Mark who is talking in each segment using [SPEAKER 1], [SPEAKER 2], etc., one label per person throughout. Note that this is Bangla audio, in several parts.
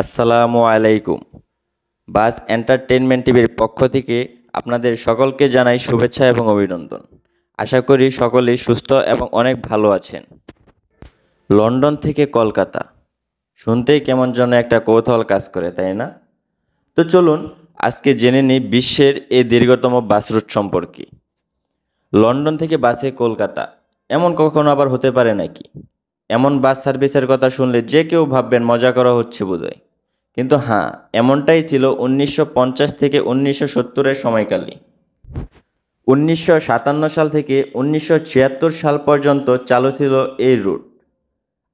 [SPEAKER 1] আসসালামু আলাইকুম। বাস এন্টারটেইনমেন্ট টিভির পক্ষ থেকে আপনাদের সকলকে জানাই শুভেচ্ছা এবং অভিনন্দন। আশা করি সকলেই সুস্থ এবং অনেক ভালো আছেন। লন্ডন থেকে কলকাতা শুনতেই কেমন যেন একটা কৌতূহল কাজ করে, তাই না? তো চলুন আজকে জেনে নিই বিশ্বের এই দীর্ঘতম বাস রুট সম্পর্কে। লন্ডন থেকে বাসে কলকাতা, এমন কখনো আবার হতে পারে নাকি? এমন বাস সার্ভিসের কথা শুনলে যে কেউ ভাববেন মজা করা হচ্ছে বোধহয়। কিন্তু হ্যাঁ, এমনটাই ছিল 1950 থেকে 1970-এর সময়কালে। 1957 সাল থেকে 1976 সাল পর্যন্ত চালু ছিল এই রুট।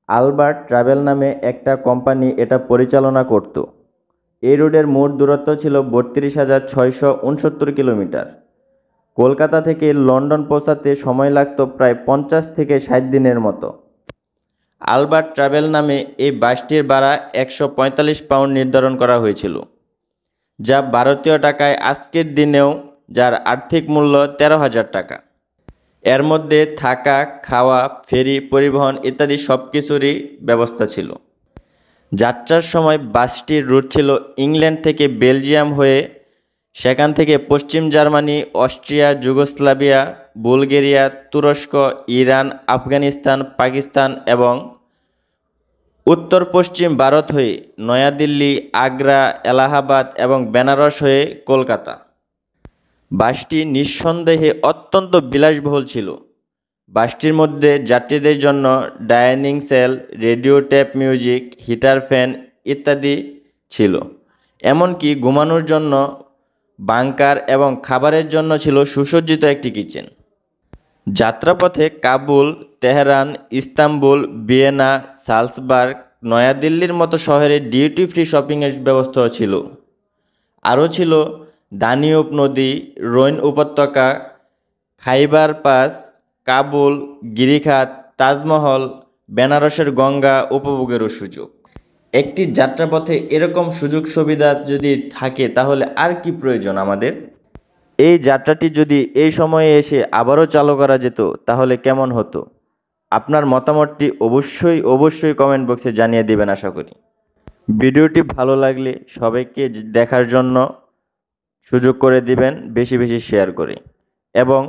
[SPEAKER 1] আলবার্ট ট্রাভেল নামে একটা কোম্পানি এটা পরিচালনা করত। এই রুটের মোট দূরত্ব ছিল 32,669 কিলোমিটার। কলকাতা থেকে লন্ডন পৌঁছাতে সময় লাগতো প্রায় 50 থেকে 60 দিনের মতো। আলবার্ট ট্রাভেল নামে এই বাসটির ভাড়া 145 পাউন্ড নির্ধারণ করা হয়েছিল, যা ভারতীয় টাকায় আজকের দিনেও যার আর্থিক মূল্য 13,000 টাকা। এর মধ্যে থাকা, খাওয়া, ফেরি, পরিবহন ইত্যাদি সব কিছুরই ব্যবস্থা ছিল। যাত্রার সময় বাসটির রুট ছিল ইংল্যান্ড থেকে বেলজিয়াম হয়ে, সেখান থেকে পশ্চিম জার্মানি, অস্ট্রিয়া, যুগোস্লাভিয়া, বুলগেরিয়া, তুরস্ক, ইরান, আফগানিস্তান, পাকিস্তান এবং উত্তর পশ্চিম ভারত হয়ে নয়াদিল্লি, আগ্রা, এলাহাবাদ এবং বেনারস হয়ে কলকাতা। বাসটি নিঃসন্দেহে অত্যন্ত বিলাসবহুল ছিল। বাসটির মধ্যে যাত্রীদের জন্য ডাইনিং সেল, radio, tape music, heater, fan ইত্যাদি ছিল। এমনকি ঘুমানোর জন্য বাংকার এবং খাবারের জন্য ছিল সুসজ্জিত একটি কিচেন। যাত্রাপথে Kabul, Tehran, Istanbul, Vienna, Salzburg, নয়াদিল্লির মতো শহরে ডিউটি ফ্রি শপিংয়ের ব্যবস্থাও ছিল। আরও ছিল দানিউব নদী, রোইন উপত্যকা, খাইবার পাস, কাবুল, গিরিখাত, তাজমহল, বেনারসের গঙ্গা উপভোগেরও সুযোগ। একটি যাত্রাপথে এরকম সুযোগ সুবিধা যদি থাকে তাহলে আর কি প্রয়োজন আমাদের? এই যাত্রাটি যদি এই সময়ে এসে আবারও চালু করা যেত তাহলে কেমন হতো? আপনার মতামতটি অবশ্যই কমেন্ট বক্সে জানিয়ে দেবেন আশা করি। ভিডিওটি ভালো লাগলে সবাইকে দেখার জন্য সুযোগ করে দিবেন, বেশি বেশি শেয়ার করে। এবং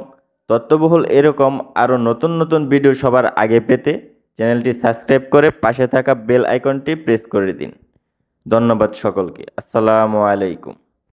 [SPEAKER 1] তথ্যবহুল এরকম আরও নতুন নতুন ভিডিও সবার আগে পেতে চ্যানেলটি সাবস্ক্রাইব করে পাশে থাকা বেল আইকনটি প্রেস করে দিন। ধন্যবাদ সকলকে। আসসালামু আলাইকুম।